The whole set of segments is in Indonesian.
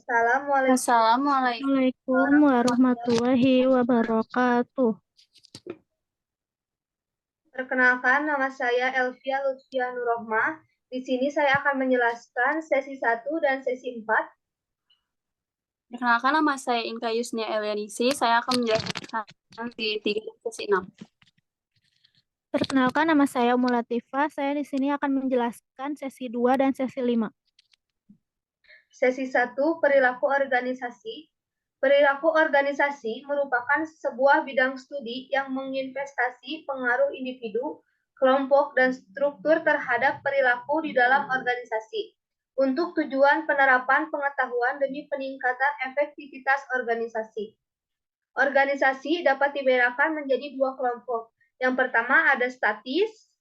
Assalamualaikum. Assalamualaikum. Assalamualaikum warahmatullahi wabarakatuh. Perkenalkan, nama saya Elvia Lutfia Nurrohmah. Di sini saya akan menjelaskan sesi 1 dan sesi 4. Perkenalkan, nama saya Inka Yusnia Elianisi. Saya akan menjelaskan di 3 dan sesi 6. Perkenalkan, nama saya Mulatifah. Saya di sini akan menjelaskan sesi 2 dan sesi 5. Sesi 1, perilaku organisasi. Perilaku organisasi merupakan sebuah bidang studi yang menginvestasi pengaruh individu, kelompok, dan struktur terhadap perilaku di dalam organisasi untuk tujuan penerapan pengetahuan demi peningkatan efektivitas organisasi. Organisasi dapat dibedakan menjadi 2 kelompok. Yang pertama ada statis,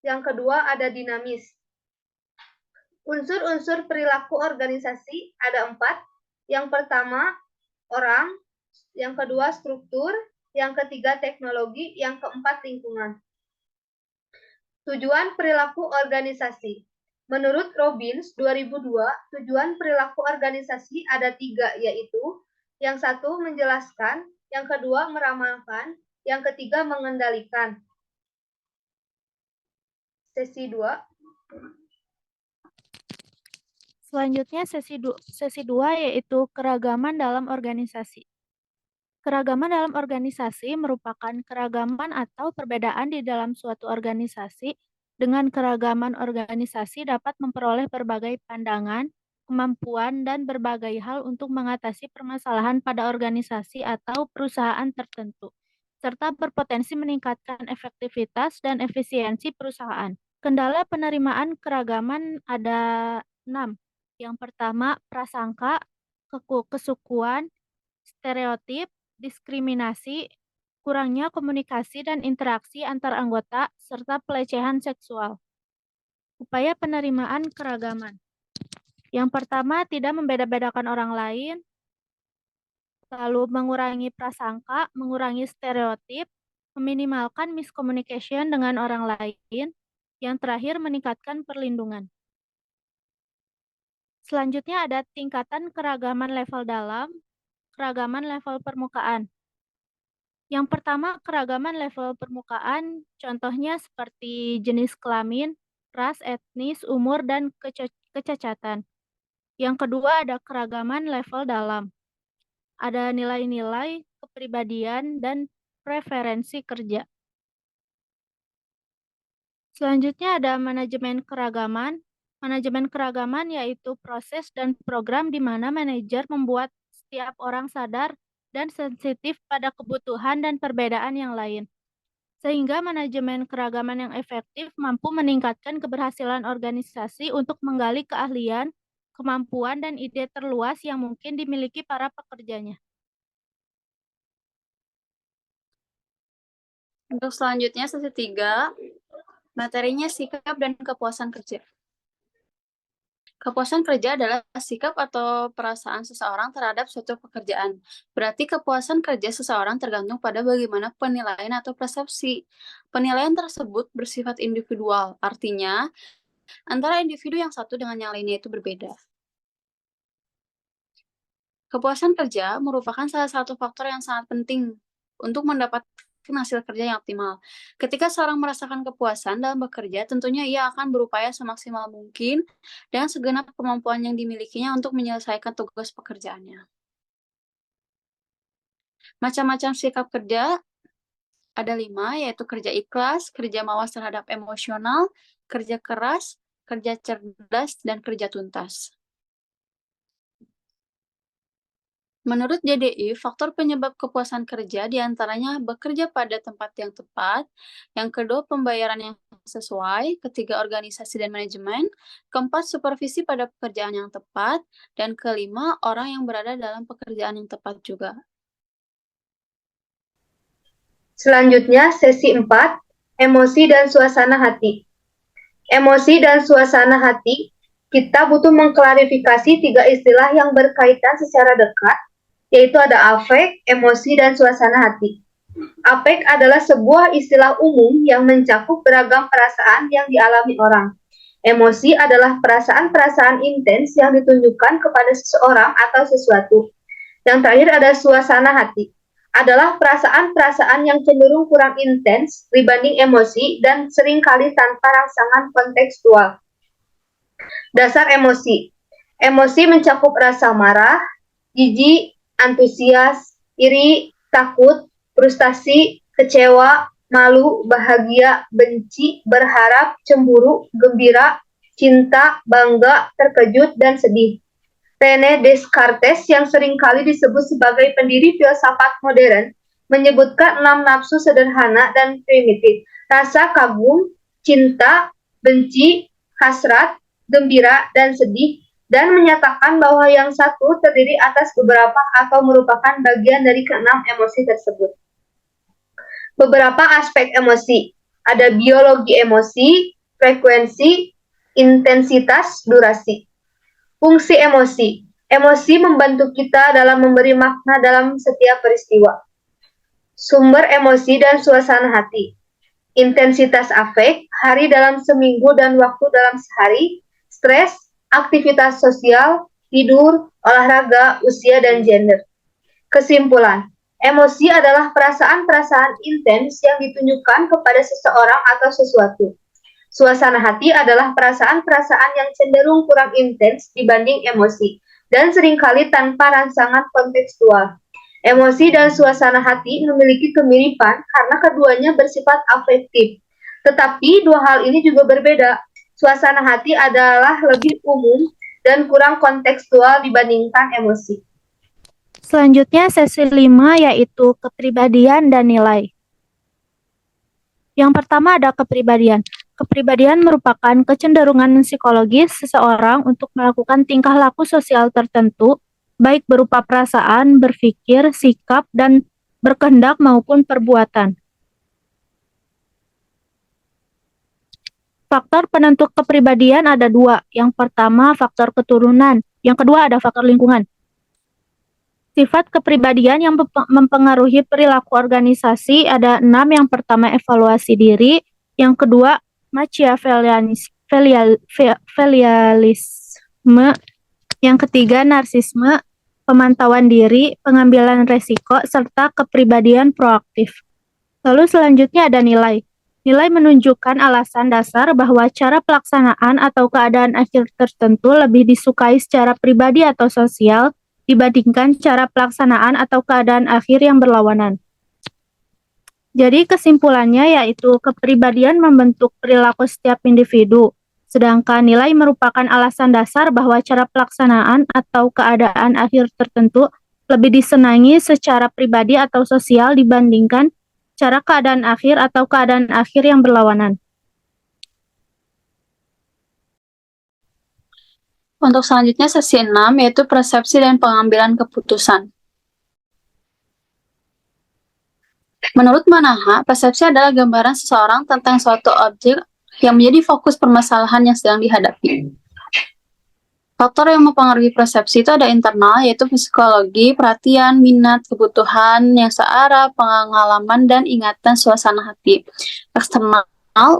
yang kedua ada dinamis. Unsur-unsur perilaku organisasi ada 4. Yang pertama orang, yang kedua struktur, yang ketiga teknologi, yang keempat lingkungan. Tujuan perilaku organisasi. Menurut Robbins 2002, tujuan perilaku organisasi ada 3, yaitu yang satu menjelaskan, yang kedua meramalkan, yang ketiga mengendalikan. Sesi 2. Selanjutnya sesi 2 yaitu keragaman dalam organisasi. Keragaman dalam organisasi merupakan keragaman atau perbedaan di dalam suatu organisasi. Dengan keragaman organisasi dapat memperoleh berbagai pandangan, kemampuan, dan berbagai hal untuk mengatasi permasalahan pada organisasi atau perusahaan tertentu, serta berpotensi meningkatkan efektivitas dan efisiensi perusahaan. Kendala penerimaan keragaman ada 6. Yang pertama, prasangka, kesukuan, stereotip, diskriminasi, kurangnya komunikasi dan interaksi antar anggota, serta pelecehan seksual. Upaya penerimaan keragaman. Yang pertama, tidak membeda-bedakan orang lain, lalu mengurangi prasangka, mengurangi stereotip, meminimalkan miscommunication dengan orang lain, yang terakhir meningkatkan perlindungan. Selanjutnya ada tingkatan keragaman level dalam, keragaman level permukaan. Yang pertama, keragaman level permukaan, contohnya seperti jenis kelamin, ras, etnis, umur, dan kecacatan. Yang kedua, ada keragaman level dalam. Ada nilai-nilai, kepribadian, dan preferensi kerja. Selanjutnya ada manajemen keragaman. Manajemen keragaman yaitu proses dan program di mana manajer membuat setiap orang sadar dan sensitif pada kebutuhan dan perbedaan yang lain. Sehingga manajemen keragaman yang efektif mampu meningkatkan keberhasilan organisasi untuk menggali keahlian, kemampuan, dan ide terluas yang mungkin dimiliki para pekerjanya. Untuk selanjutnya sesi 3, materinya sikap dan kepuasan kerja. Kepuasan kerja adalah sikap atau perasaan seseorang terhadap suatu pekerjaan. Berarti kepuasan kerja seseorang tergantung pada bagaimana penilaian atau persepsi. Penilaian tersebut bersifat individual, artinya antara individu yang satu dengan yang lainnya itu berbeda. Kepuasan kerja merupakan salah satu faktor yang sangat penting untuk mendapatkan hasil kerja yang optimal. Ketika seorang merasakan kepuasan dalam bekerja, tentunya ia akan berupaya semaksimal mungkin dengan segenap kemampuan yang dimilikinya untuk menyelesaikan tugas pekerjaannya. Macam-macam sikap kerja ada 5, yaitu kerja ikhlas, kerja mawas terhadap emosional, kerja keras, kerja cerdas, dan kerja tuntas. Menurut JDI, faktor penyebab kepuasan kerja diantaranya bekerja pada tempat yang tepat, yang kedua pembayaran yang sesuai, ketiga organisasi dan manajemen, keempat supervisi pada pekerjaan yang tepat, dan kelima orang yang berada dalam pekerjaan yang tepat juga. Selanjutnya sesi 4, emosi dan suasana hati. Emosi dan suasana hati, kita butuh mengklarifikasi 3 istilah yang berkaitan secara dekat, yaitu ada afek, emosi, dan suasana hati. Afek adalah sebuah istilah umum yang mencakup beragam perasaan yang dialami orang. Emosi adalah perasaan-perasaan intens yang ditunjukkan kepada seseorang atau sesuatu. Yang terakhir ada suasana hati. Adalah perasaan-perasaan yang cenderung kurang intens dibanding emosi dan seringkali tanpa rangsangan kontekstual. Dasar emosi. Emosi mencakup rasa marah, jijik, antusias, iri, takut, frustasi, kecewa, malu, bahagia, benci, berharap, cemburu, gembira, cinta, bangga, terkejut, dan sedih. René Descartes yang seringkali disebut sebagai pendiri filsafat modern menyebutkan 6 nafsu sederhana dan primitif: rasa kagum, cinta, benci, hasrat, gembira, dan sedih, dan menyatakan bahwa yang satu terdiri atas beberapa atau merupakan bagian dari keenam emosi tersebut. Beberapa aspek emosi. Ada biologi emosi, frekuensi, intensitas, durasi. Fungsi emosi. Emosi membantu kita dalam memberi makna dalam setiap peristiwa. Sumber emosi dan suasana hati. Intensitas afek, hari dalam seminggu dan waktu dalam sehari, stres, aktivitas sosial, tidur, olahraga, usia, dan gender. Kesimpulan. Emosi adalah perasaan-perasaan intens yang ditunjukkan kepada seseorang atau sesuatu. Suasana hati adalah perasaan-perasaan yang cenderung kurang intens dibanding emosi, dan seringkali tanpa rangsangan kontekstual. Emosi dan suasana hati memiliki kemiripan karena keduanya bersifat afektif. Tetapi dua hal ini juga berbeda. Suasana hati adalah lebih umum dan kurang kontekstual dibandingkan emosi. Selanjutnya sesi 5 yaitu kepribadian dan nilai. Yang pertama ada kepribadian. Kepribadian merupakan kecenderungan psikologis seseorang untuk melakukan tingkah laku sosial tertentu, baik berupa perasaan, berpikir, sikap, dan berkehendak maupun perbuatan. Faktor penentu kepribadian ada 2. Yang pertama faktor keturunan, yang kedua ada faktor lingkungan. Sifat kepribadian yang mempengaruhi perilaku organisasi ada 6. Yang pertama evaluasi diri, yang kedua Machiavellianisme, yang ketiga narsisme, pemantauan diri, pengambilan resiko, serta kepribadian proaktif. Lalu selanjutnya ada nilai. Nilai menunjukkan alasan dasar bahwa cara pelaksanaan atau keadaan akhir tertentu lebih disukai secara pribadi atau sosial dibandingkan cara pelaksanaan atau keadaan akhir yang berlawanan. Jadi kesimpulannya yaitu kepribadian membentuk perilaku setiap individu, sedangkan nilai merupakan alasan dasar bahwa cara pelaksanaan atau keadaan akhir tertentu lebih disenangi secara pribadi atau sosial dibandingkan cara keadaan akhir atau keadaan akhir yang berlawanan. Untuk selanjutnya sesi 6 yaitu persepsi dan pengambilan keputusan. Menurut Manaha, persepsi adalah gambaran seseorang tentang suatu objek yang menjadi fokus permasalahan yang sedang dihadapi. Faktor yang mempengaruhi persepsi itu ada internal, yaitu psikologi, perhatian, minat, kebutuhan yang searah, pengalaman, dan ingatan suasana hati. Eksternal,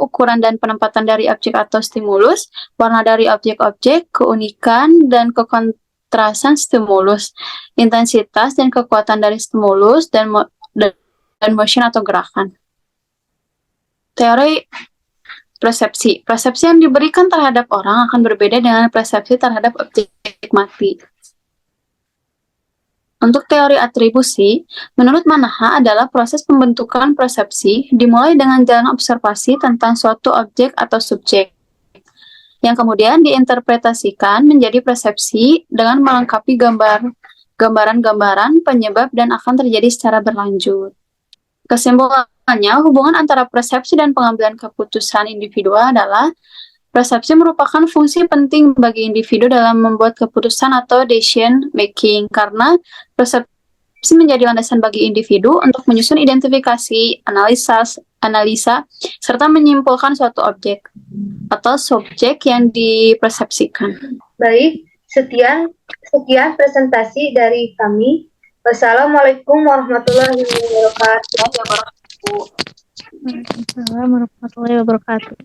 ukuran dan penempatan dari objek atau stimulus, warna dari objek-objek, keunikan dan kekontrasan stimulus, intensitas dan kekuatan dari stimulus, dan motion atau gerakan. Teori persepsi. Persepsi yang diberikan terhadap orang akan berbeda dengan persepsi terhadap objek mati. Untuk teori atribusi, menurut Manaha adalah proses pembentukan persepsi dimulai dengan jalan observasi tentang suatu objek atau subjek, yang kemudian diinterpretasikan menjadi persepsi dengan melengkapi gambaran-gambaran penyebab dan akan terjadi secara berlanjut. Kesimpulannya, hubungan antara persepsi dan pengambilan keputusan individu adalah persepsi merupakan fungsi penting bagi individu dalam membuat keputusan atau decision making, karena persepsi menjadi landasan bagi individu untuk menyusun identifikasi, analisa, serta menyimpulkan suatu objek atau subjek yang dipersepsikan. Baik, sekian presentasi dari kami. Wassalamualaikum warahmatullahi wabarakatuh. Waalaikumsalam warahmatullahi wabarakatuh.